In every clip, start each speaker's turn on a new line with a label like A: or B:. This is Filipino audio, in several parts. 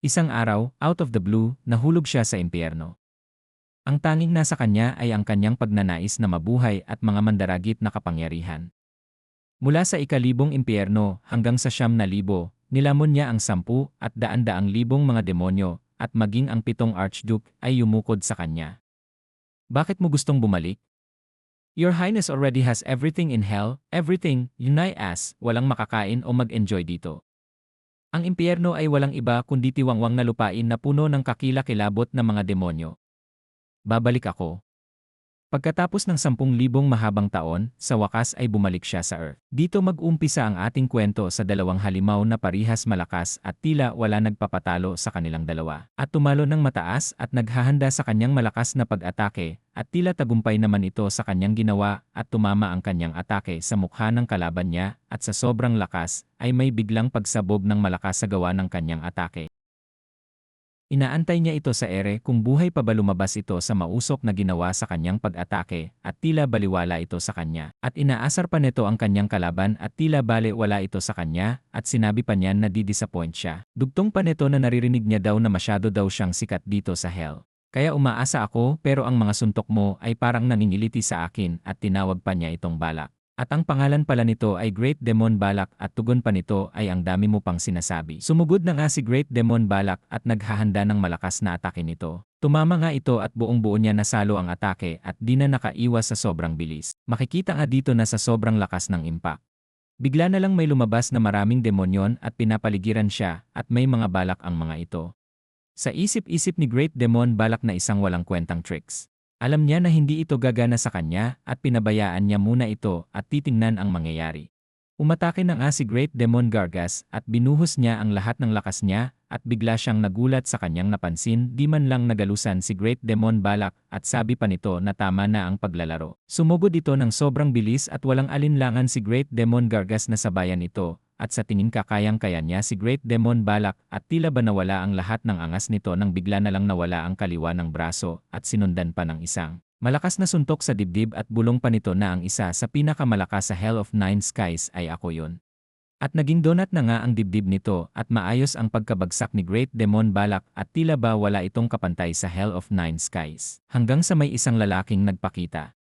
A: Isang araw, out of the blue, nahulog siya sa impyerno. Ang tanging nasa kanya ay ang kanyang pagnanais na mabuhay at mga mandaragit na kapangyarihan. Mula sa ikalibong impyerno hanggang sa 9,000, nilamon niya ang 10 at daan-daang libong mga demonyo at maging ang 7 archduke ay yumukod sa kanya. Bakit mo gustong bumalik? Your Highness already has everything in hell, everything, Yunai as, walang makakain o mag-enjoy dito. Ang impyerno ay walang iba kundi tiwangwang na lupain na puno ng kakilakilabot na mga demonyo. Babalik ako. Pagkatapos ng 10,000 mahabang taon, sa wakas ay bumalik siya sa Earth. Dito mag-umpisa ang ating kwento sa dalawang halimaw na parihas malakas at tila wala nagpapatalo sa kanilang dalawa. At tumalo ng mataas at naghahanda sa kanyang malakas na pag-atake, at tila tagumpay naman ito sa kanyang ginawa at tumama ang kanyang atake sa mukha ng kalaban niya at sa sobrang lakas ay may biglang pagsabog ng malakas sa gawa ng kanyang atake. Inaantay niya ito sa ere kung buhay pa ba lumabas ito sa mausok na ginawa sa kanyang pag-atake at tila baliwala ito sa kanya. At inaasar pa nito ang kanyang kalaban at tila bale wala ito sa kanya at sinabi pa niya na di-disappoint siya. Dugtong pa nito na naririnig niya daw na masyado daw siyang sikat dito sa hell. Kaya umaasa ako pero ang mga suntok mo ay parang naningiliti sa akin at tinawag pa niya itong Balak. At ang pangalan pala nito ay Great Demon Balak at tugon pa nito ay ang dami mo pang sinasabi. Sumugod na nga si Great Demon Balak at naghahanda ng malakas na atake nito. Tumama nga ito at buong-buo niya nasalo ang atake at di na nakaiwas sa sobrang bilis. Makikita nga dito na sa sobrang lakas ng impact. Bigla na lang may lumabas na maraming demonyon at pinapaligiran siya at may mga balak ang mga ito. Sa isip-isip ni Great Demon Balak na isang walang kwentang tricks. Alam niya na hindi ito gagana sa kanya at pinabayaan niya muna ito at titingnan ang mangyayari. Umatake na nga si Great Demon Gargas at binuhos niya ang lahat ng lakas niya at bigla siyang nagulat sa kanyang napansin di man lang nagalusan si Great Demon Balak at sabi pa nito na tama na ang paglalaro. Sumugod ito ng sobrang bilis at walang alinlangan si Great Demon Gargas na sabayan ito. At sa tingin kakayang-kaya niya si Great Demon Balak at tila ba nawala ang lahat ng angas nito nang bigla na lang nawala ang kaliwa ng braso at sinundan pa ng isang malakas na suntok sa dibdib at bulong pa nito na ang isa sa pinakamalakas sa Hell of Nine Skies ay ako yun. At naging donut na nga ang dibdib nito at maayos ang pagkabagsak ni Great Demon Balak at tila ba wala itong kapantay sa Hell of Nine Skies. Hanggang sa may isang lalaking nagpakita.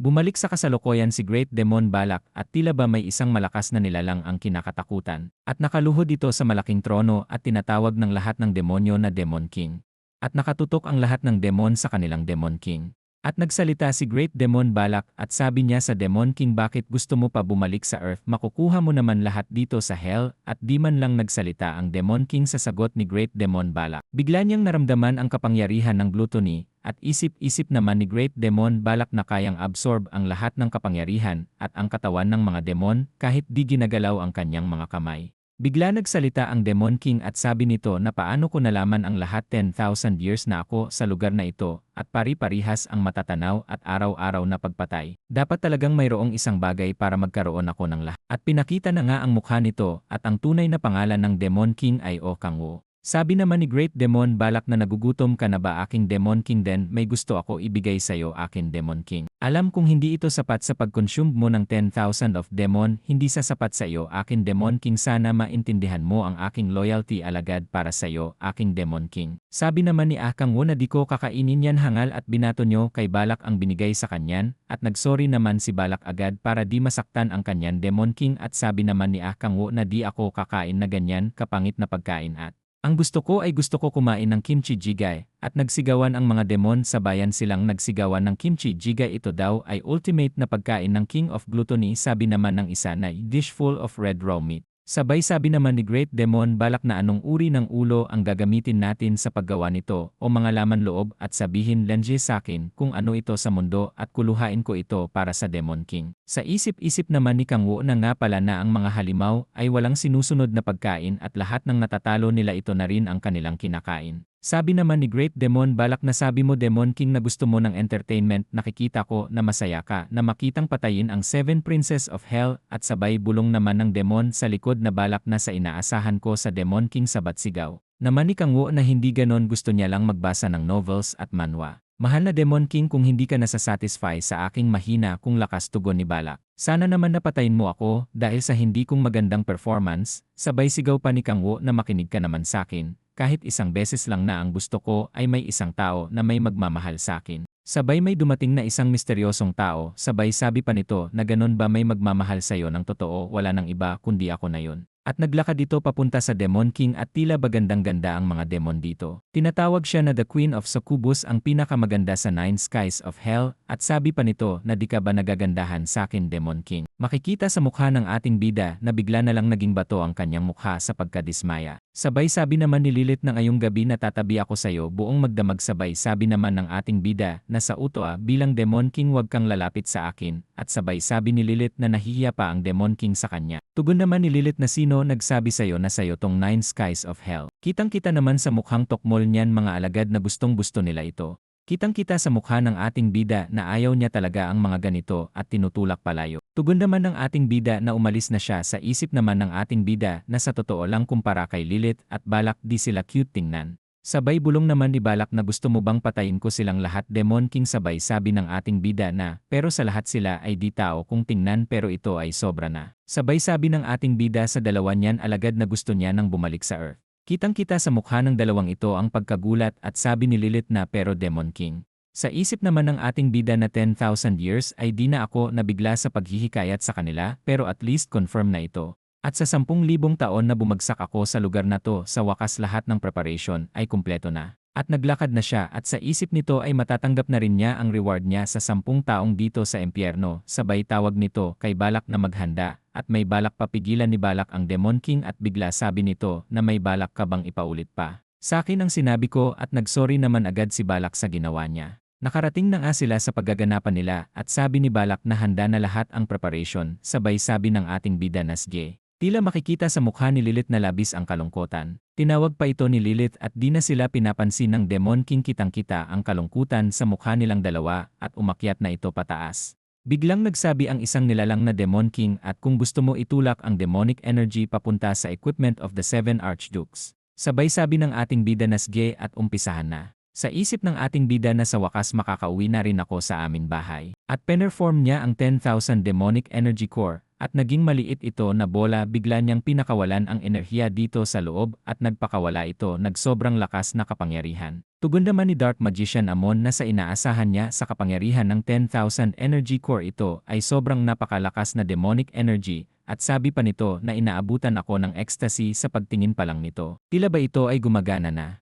A: Bumalik sa kasalukuyan si Great Demon Balak at tila ba may isang malakas na nilalang ang kinakatakutan at nakaluhod ito sa malaking trono at tinatawag ng lahat ng demonyo na Demon King. At nakatutok ang lahat ng demon sa kanilang Demon King. At nagsalita si Great Demon Balak at sabi niya sa Demon King bakit gusto mo pa bumalik sa Earth makukuha mo naman lahat dito sa Hell at di man lang nagsalita ang Demon King sa sagot ni Great Demon Balak. Bigla niyang naramdaman ang kapangyarihan ng gluttony at isip-isip naman ni Great Demon Balak na kayang absorb ang lahat ng kapangyarihan at ang katawan ng mga demon kahit di ginagalaw ang kanyang mga kamay. Bigla nagsalita ang Demon King at sabi nito na paano ko nalaman ang lahat 10,000 years na ako sa lugar na ito at pari-parihas ang matatanaw at araw-araw na pagpatay. Dapat talagang mayroong isang bagay para magkaroon ako ng lahat. At pinakita na nga ang mukha nito at ang tunay na pangalan ng Demon King ay O Kang Wo. Sabi naman ni Great Demon Balak na nagugutom ka na ba aking Demon King then may gusto ako ibigay sa'yo aking Demon King. Alam kung hindi ito sapat sa pag-consume mo ng 10,000 of demon, hindi sasapat sa iyo aking Demon King sana maintindihan mo ang aking loyalty alagad para sa iyo aking Demon King. Sabi naman ni Kang Wo na di ko kakainin yan hangal at binato nyo kay Balak ang binigay sa kanyan at nagsorry naman si Balak agad para di masaktan ang kanyan Demon King at sabi naman ni Kang Wo na di ako kakain na ganyan kapangit na pagkain at ang gusto ko ay gusto ko kumain ng kimchi jjigae, at nagsigawan ang mga demon sa bayan silang nagsigawan ng kimchi jjigae ito daw ay ultimate na pagkain ng King of Gluttony sabi naman ng isa na dish full of red raw meat. Sabay sabi naman ni Great Demon Balak na anong uri ng ulo ang gagamitin natin sa paggawa nito o mga laman loob at sabihin lenje sa akin kung ano ito sa mundo at kuluhain ko ito para sa Demon King. Sa isip-isip naman ni Kang Wo na nga pala na ang mga halimaw ay walang sinusunod na pagkain at lahat ng natatalo nila ito na rin ang kanilang kinakain. Sabi naman ni Great Demon Balak na sabi mo Demon King na gusto mo ng entertainment nakikita ko na masaya ka na makitang patayin ang 7 Princess of Hell at sabay bulong naman ng demon sa likod na Balak na sa inaasahan ko sa Demon King sabat sigaw. Naman ni Kang Wo na hindi ganon gusto niya lang magbasa ng novels at manhwa. Mahal na Demon King kung hindi ka nasasatisfy sa aking mahina kung lakas tugon ni Balak. Sana naman napatayin mo ako dahil sa hindi kong magandang performance, sabay sigaw pa ni Kang Wo na makinig ka naman sakin. kahit isang beses lang na ang gusto ko ay may isang tao na may magmamahal sa akin. Sabay may dumating na isang misteryosong tao, sabay sabi pa nito na ganun ba may magmamahal sa'yo ng totoo, wala nang iba kundi ako na yun. At naglakad dito papunta sa Demon King at tila bagandang-ganda ang mga demon dito. Tinatawag siya na the Queen of Succubus, ang pinakamaganda sa Nine Skies of Hell, at sabi pa nito na di ka ba nagagandahan sa akin Demon King. Makikita sa mukha ng ating bida na bigla na lang naging bato ang kanyang mukha sa pagkadismaya. Sabay sabi naman ni Lilith na ngayong gabi na tatabi ako sa'yo buong magdamag, sabay sabi naman ng ating bida na sa utoa bilang Demon King wag kang lalapit sa akin, at sabay sabi ni Lilith na nahihiya pa ang Demon King sa kanya. Tugon naman ni Lilith na sino nagsabi sa'yo na sa'yo tong Nine Skies of Hell. Kitang-kita naman sa mukhang tokmol niyan mga alagad na gustong-gusto nila ito. Kitang-kita sa mukha ng ating bida na ayaw niya talaga ang mga ganito at tinutulak palayo. Tugon naman ng ating bida na umalis na siya, sa isip naman ng ating bida na sa totoo lang kumpara kay Lilith at Balak di sila cute tingnan. Sabay bulong naman ni Balak na gusto mo bang patayin ko silang lahat Demon King, sabay sabi ng ating bida na pero sa lahat sila ay di tao kung tingnan pero ito ay sobra na. Sabay sabi ng ating bida sa dalawa niyan alagad na gusto niya nang bumalik sa Earth. Kitang-kita sa mukha ng dalawang ito ang pagkagulat at sabi ni Lilith na pero Demon King. Sa isip naman ng ating bida na 10,000 years ay di na ako nabigla sa paghihikayat sa kanila pero at least confirm na ito. At sa 10,000 taon na bumagsak ako sa lugar na to, sa wakas lahat ng preparation ay kumpleto na. At naglakad na siya at sa isip nito ay matatanggap na rin niya ang reward niya sa 10 taong dito sa impyerno. Sabay tawag nito kay Balak na maghanda at may balak papigilan ni Balak ang Demon King at bigla sabi nito na may balak ka bang ipaulit pa. Sa akin ang sinabi ko, at nagsorry naman agad si Balak sa ginawa niya. Nakarating na nga sila sa paggaganapan nila at sabi ni Balak na handa na lahat ang preparation, sabay sabi ng ating bida na Sje. Tila makikita sa mukha ni Lilith na labis ang kalungkutan. Tinawag pa ito ni Lilith at di na sila pinapansin ng Demon King, kitang-kita ang kalungkutan sa mukha nilang dalawa at umakyat na ito pataas. Biglang nagsabi ang isang nilalang na Demon King at kung gusto mo itulak ang demonic energy papunta sa equipment of the Seven Archdukes. Sabay sabi ng ating bida na Sje at umpisahan na. Sa isip ng ating bida na sa wakas makakauwi na rin ako sa amin bahay. At penerform niya ang 10,000 demonic energy core. At naging maliit ito na bola, bigla niyang pinakawalan ang enerhiya dito sa loob at nagpakawala ito nagsobrang lakas na kapangyarihan. Tugon naman ni Dark Magician Amon na sa inaasahan niya sa kapangyarihan ng 10,000 energy core ito ay sobrang napakalakas na demonic energy at sabi pa nito na inaabutan ako ng ecstasy sa pagtingin pa lang nito. Tila ba ito ay gumagana na?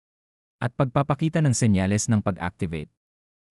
A: At pagpapakita ng senyales ng pag-activate.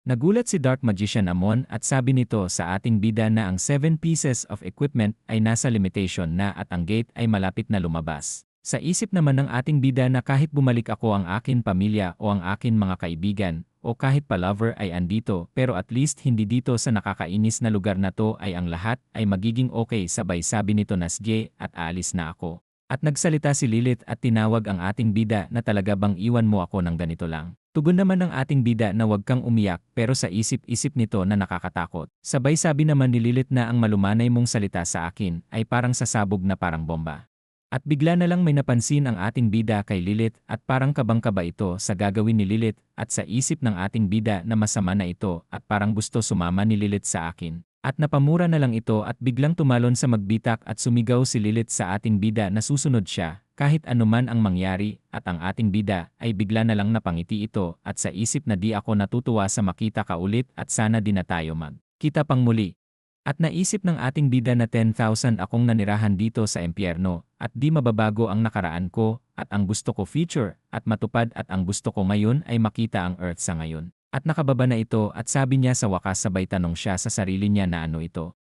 A: Nagulat si Dark Magician Amon at sabi nito sa ating bida na ang 7 pieces of equipment ay nasa limitation na at ang gate ay malapit na lumabas. Sa isip naman ng ating bida na kahit bumalik ako ang akin pamilya o ang akin mga kaibigan o kahit pa lover ay andito pero at least hindi dito sa nakakainis na lugar na to ay ang lahat ay magiging okay, sabay sabi nito na Sje at aalis na ako. At nagsalita si Lilith at tinawag ang ating bida na talaga bang iwan mo ako ng ganito lang. Tugon naman ng ating bida na huwag kang umiyak pero sa isip-isip nito na nakakatakot. Sabay sabi naman ni Lilith na ang malumanay mong salita sa akin ay parang sasabog na parang bomba. At bigla na lang may napansin ang ating bida kay Lilith at parang kabang-kaba ito sa gagawin ni Lilith at sa isip ng ating bida na masama na ito at parang gusto sumama ni Lilith sa akin. At napamura na lang ito at biglang tumalon sa magbitak at sumigaw si Lilith sa ating bida na susunod siya. Kahit anuman ang mangyari at ang ating bida ay bigla na lang napangiti ito at sa isip na di ako natutuwa sa makita ka ulit at sana di na tayo magkita pang muli. At naisip ng ating bida na 10,000 akong nanirahan dito sa impyerno at di mababago ang nakaraan ko at ang gusto ko future at matupad at ang gusto ko ngayon ay makita ang Earth sa ngayon. At nakababa na ito at sabi niya sa wakas sabay tanong siya sa sarili niya na ano ito.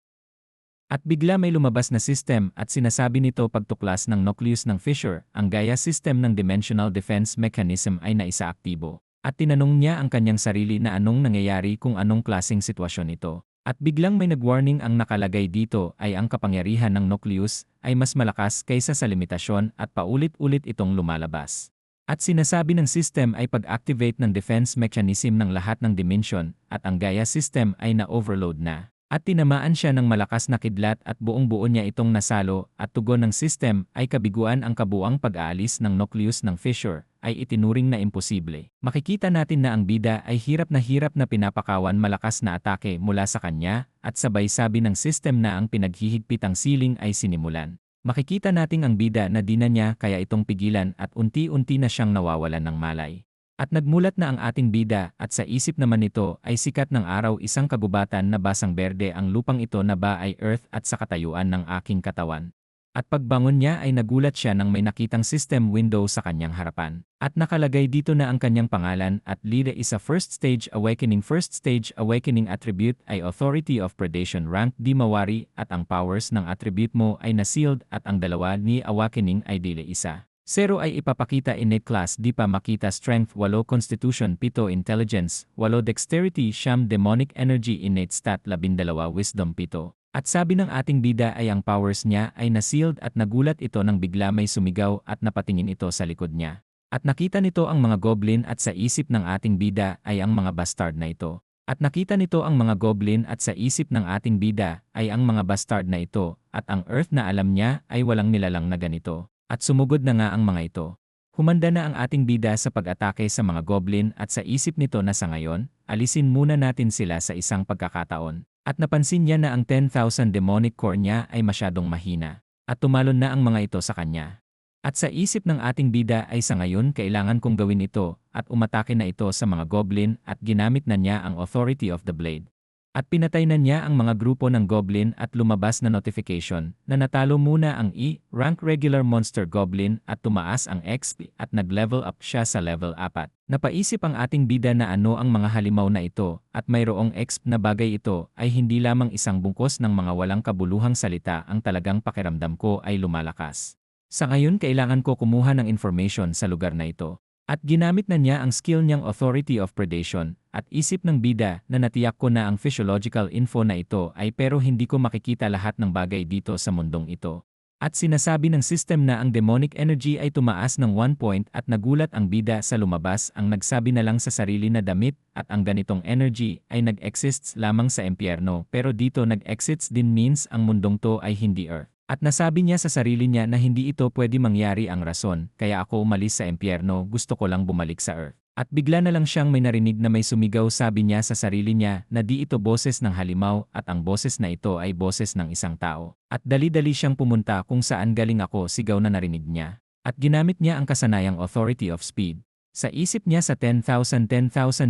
A: At bigla may lumabas na system at sinasabi nito pagtuklas ng nucleus ng fissure, ang Gaia system ng Dimensional Defense Mechanism ay naisaaktibo. At tinanong niya ang kanyang sarili na anong nangyayari kung anong klaseng sitwasyon ito. At biglang may nag-warning ang nakalagay dito ay ang kapangyarihan ng nucleus ay mas malakas kaysa sa limitasyon at paulit-ulit itong lumalabas. At sinasabi ng system ay pag-activate ng defense mechanism ng lahat ng dimension at ang Gaia system ay na-overload na. At tinamaan siya ng malakas na kidlat at buong-buo niya itong nasalo at tugon ng system ay kabiguan ang kabuang pag-aalis ng nucleus ng fissure ay itinuring na imposible. Makikita natin na ang bida ay hirap na pinapakawan malakas na atake mula sa kanya at sabay sabi ng system na ang pinaghihigpitang siling ay sinimulan. Makikita nating ang bida na di na niya kaya itong pigilan at unti-unti na siyang nawawalan ng malay. At nagmulat na ang ating bida at sa isip naman nito ay sikat ng araw isang kagubatan na basang berde ang lupang ito na ba ay earth at sa katayuan ng aking katawan. At pagbangon niya ay nagulat siya nang may nakitang system window sa kanyang harapan. At nakalagay dito na ang kanyang pangalan at Lida is a first stage awakening. First stage awakening attribute ay authority of predation rank di mawari at ang powers ng attribute mo ay na-sealed at ang dalawa ni awakening ay dili isa. 0 ay ipapakita innate class di pa makita strength 8 constitution 7 intelligence 8 dexterity 9 demonic energy innate stat 12 wisdom 7. At sabi ng ating bida ay ang powers niya ay na-sealed at nagulat ito nang bigla may sumigaw at napatingin ito sa likod niya. At nakita nito ang mga goblin at sa isip ng ating bida ay ang mga bastard na ito. At nakita nito ang mga goblin at sa isip ng ating bida ay ang mga bastard na ito at ang earth na alam niya ay walang nilalang na ganito. At sumugod na nga ang mga ito. Humanda na ang ating bida sa pag-atake sa mga goblin at sa isip nito na sa ngayon, alisin muna natin sila sa isang pagkakataon. At napansin niya na ang 10,000 demonic core niya ay masyadong mahina. At tumalon na ang mga ito sa kanya. At sa isip ng ating bida ay sa ngayon kailangan kong gawin ito at umatake na ito sa mga goblin at ginamit na niya ang authority of the blade. At pinatay na niya ang mga grupo ng goblin at lumabas na notification na natalo muna ang E-rank regular monster goblin at tumaas ang XP at nag-level up siya sa level 4. Napaisip ang ating bida na ano ang mga halimaw na ito at mayroong XP na bagay ito ay hindi lamang isang bungkos ng mga walang kabuluhang salita ang talagang pakiramdam ko ay lumalakas. Sa ngayon kailangan ko kumuha ng information sa lugar na ito. At ginamit na niya ang skill niyang authority of predation at isip ng bida na natiyak ko na ang physiological info na ito ay pero hindi ko makikita lahat ng bagay dito sa mundong ito. At sinasabi ng system na ang demonic energy ay tumaas ng 1 point at nagulat ang bida sa lumabas ang nagsabi na lang sa sarili na damit at ang ganitong energy ay nag-exists lamang sa impyerno pero dito nag-exists din means ang mundong to ay hindi earth. At nasabi niya sa sarili niya na hindi ito pwede mangyari ang rason, kaya ako umalis sa impyerno, gusto ko lang bumalik sa earth. At bigla na lang siyang may narinig na may sumigaw sabi niya sa sarili niya na di ito boses ng halimaw at ang boses na ito ay boses ng isang tao. At dali-dali siyang pumunta kung saan galing ako sigaw na narinig niya. At ginamit niya ang kasanayang authority of speed. Sa isip niya sa 10,000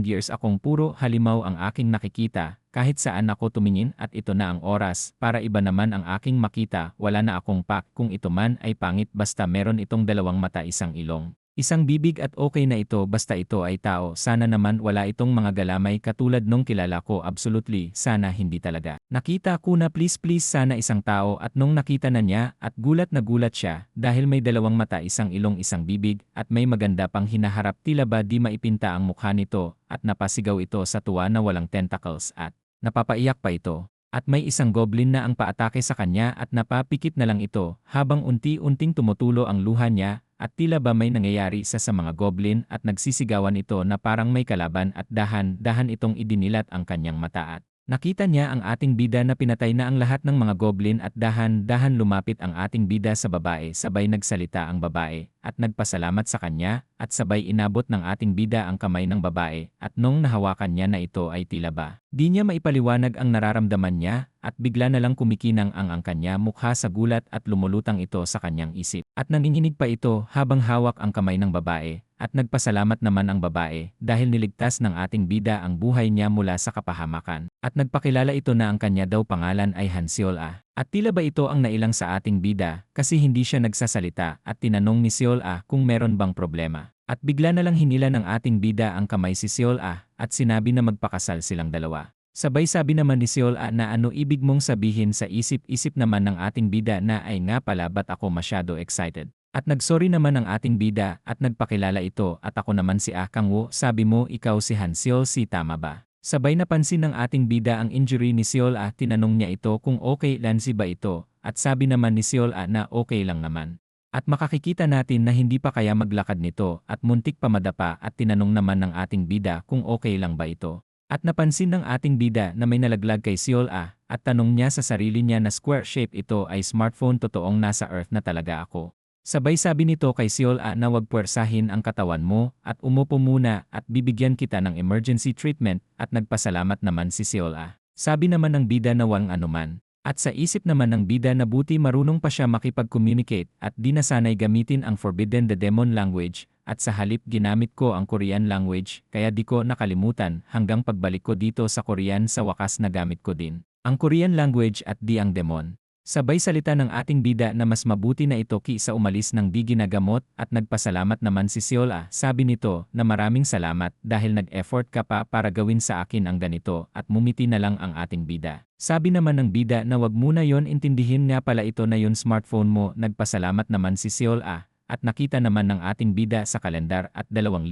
A: years akong puro halimaw ang aking nakikita, kahit saan ako tumingin at ito na ang oras, para iba naman ang aking makita, wala na akong pak kung ito man ay pangit basta meron itong dalawang mata isang ilong. Isang bibig at okay na ito basta ito ay tao, sana naman wala itong mga galamay katulad nung kilala ko absolutely, sana hindi talaga. Nakita ko na please sana isang tao at nung nakita na niya at gulat na gulat siya dahil may dalawang mata isang ilong isang bibig at may maganda pang hinaharap tila ba di maipinta ang mukha nito at napasigaw ito sa tuwa na walang tentacles at napapaiyak pa ito. At may isang goblin na ang paatake sa kanya at napapikit na lang ito habang unti-unting tumutulo ang luha niya at tila ba may nangyayari sa mga goblin at nagsisigawan ito na parang may kalaban at dahan-dahan itong idinilat ang kanyang mata at nakita niya ang ating bida na pinatay na ang lahat ng mga goblin at dahan-dahan lumapit ang ating bida sa babae sabay nagsalita ang babae at nagpasalamat sa kanya at sabay inabot ng ating bida ang kamay ng babae at nung nahawakan niya na ito ay tila ba di niya maipaliwanag ang nararamdaman niya at bigla na lang kumikinang ang kanya mukha sa gulat at lumulutang ito sa kanyang isip. At nanginginig pa ito habang hawak ang kamay ng babae at nagpasalamat naman ang babae dahil niligtas ng ating bida ang buhay niya mula sa kapahamakan. At nagpakilala ito na ang kanya daw pangalan ay Hansiola. At tila ba ito ang nailang sa ating bida kasi hindi siya nagsasalita at tinanong ni Siola kung meron bang problema. At bigla na lang hinila ng ating bida ang kamay si Siola at sinabi na magpakasal silang dalawa. Sabay sabi naman ni Siola na ano ibig mong sabihin sa isip-isip naman ng ating bida na ay nga pala ba't ako masyado excited. At nagsorry naman ang ating bida at nagpakilala ito at ako naman si Kang Wo, sabi mo ikaw si Hansiol si tama ba? Sabay napansin ng ating bida ang injury ni Siola, tinanong niya ito kung okay lang si ba ito at sabi naman ni Siola na okay lang naman. At makakikita natin na hindi pa kaya maglakad nito at muntik pa madapa at tinanong naman ng ating bida kung okay lang ba ito. At napansin ng ating bida na may nalaglag kay Siola at tanong niya sa sarili niya na square shape ito ay smartphone totoong nasa earth na talaga ako. Sabay sabi nito kay Siola na wag puwersahin ang katawan mo at umupo muna at bibigyan kita ng emergency treatment at nagpasalamat naman si Siola. Sabi naman ng bida na walang anuman. At sa isip naman ng bida na buti marunong pa siya makipag-communicate at di nasanay gamitin ang Forbidden the Demon language at sa halip ginamit ko ang Korean language kaya di ko nakalimutan hanggang pagbalik ko dito sa Korean sa wakas na gamit ko din ang Korean language at di ang demon. Sabay salita ng ating bida na mas mabuti na ito kaysa umalis ng di ginagamot at nagpasalamat naman si Seola. Sabi nito na maraming salamat dahil nag-effort ka pa para gawin sa akin ang ganito at mumiti na lang ang ating bida. Sabi naman ng bida na wag muna yon intindihin nga pala ito na yon smartphone mo. Nagpasalamat naman si Seola at nakita naman ng ating bida sa kalendar at 2023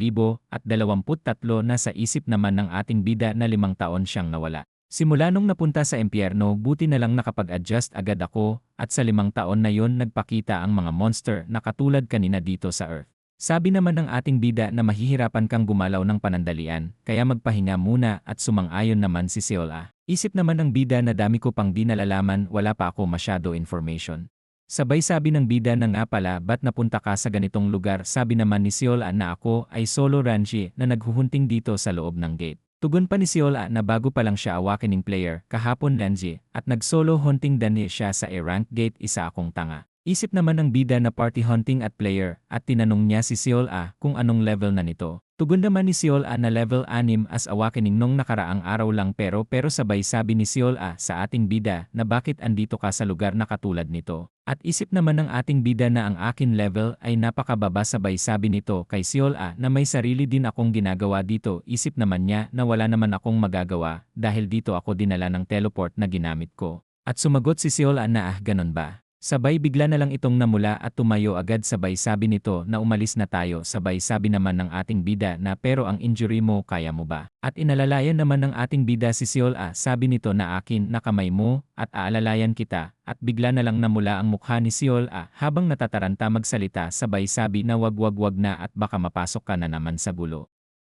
A: na sa isip naman ng ating bida na 5 taon siyang nawala. Simula nung napunta sa impyerno buti na lang nakapag-adjust agad ako at sa 5 taon na yon nagpakita ang mga monster na katulad kanina dito sa Earth. Sabi naman ng ating bida na mahihirapan kang gumalaw ng panandalian kaya magpahinga muna at sumang-ayon naman si Seola. Isip naman ng bida na dami ko pang di nalalaman wala pa ako masyado information. Sabay sabi ng bida na nga pala ba't napunta ka sa ganitong lugar sabi naman ni Seola na ako ay solo ranchi na naghuhunting dito sa loob ng gate. Tugon pa ni Seola na bago pa lang siya awakening player kahapon Lenji at nag-solo hunting din siya sa rank gate isa akong tanga. Isip naman ng bida na party hunting at player at tinanong niya si Seola kung anong level na nito. Tugon naman ni Seola na level 6 as awakening nung nakaraang araw lang pero sabay sabi ni Seola sa ating bida na bakit andito ka sa lugar na katulad nito. At isip naman ng ating bida na ang akin level ay napakababa sabay sabi nito kay Seola na may sarili din akong ginagawa dito. Isip naman niya na wala naman akong magagawa dahil dito ako dinala ng teleport na ginamit ko. At sumagot si Seola na ganon ba? Sabay bigla na lang itong namula at tumayo agad sabay sabi nito na umalis na tayo sabay sabi naman ng ating bida na pero ang injury mo kaya mo ba? At inalalayan naman ng ating bida si Seola sabi nito na akin na kamay mo at aalalayan kita at bigla na lang namula ang mukha ni Seola habang natataranta magsalita sabay sabi na wag na at baka mapasok ka na naman sa gulo.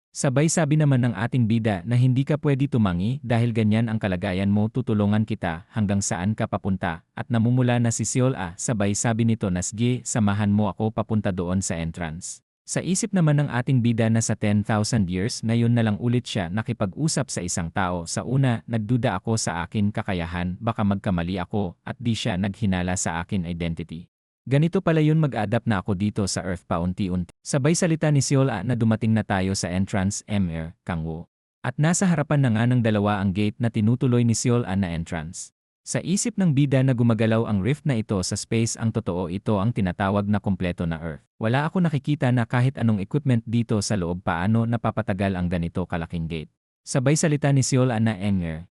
A: Sabay sabi naman ng ating bida na hindi ka pwede tumangi dahil ganyan ang kalagayan mo tutulungan kita hanggang saan ka papunta at namumula na si Seola sabay sabi nito na sige samahan mo ako papunta doon sa entrance. Sa isip naman ng ating bida na sa 10,000 years na yun na lang ulit siya nakipag-usap sa isang tao sa una nagduda ako sa akin kakayahan baka magkamali ako at di siya naghinala sa akin identity. Ganito pala yun mag-adapt na ako dito sa Earth paunti-unti. Sabay salita ni Seola na dumating na tayo sa entrance MR, Kangwoo. At nasa harapan na nga ng dalawa ang gate na tinutuloy ni Seola na entrance. Sa isip ng bida na gumagalaw ang rift na ito sa space ang totoo ito ang tinatawag na kumpleto na Earth. Wala ako nakikita na kahit anong equipment dito sa loob paano napapatagal ang ganito kalaking gate. Sabay salita ni Seola na MR.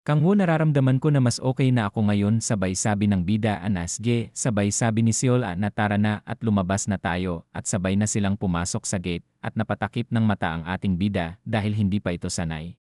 A: Kangwoo nararamdaman ko na mas okay na ako ngayon sabay sabi ng bida anasge sabay sabi ni Seola na tara na at lumabas na tayo at sabay na silang pumasok sa gate at napatakip ng mata ang ating bida dahil hindi pa ito sanay.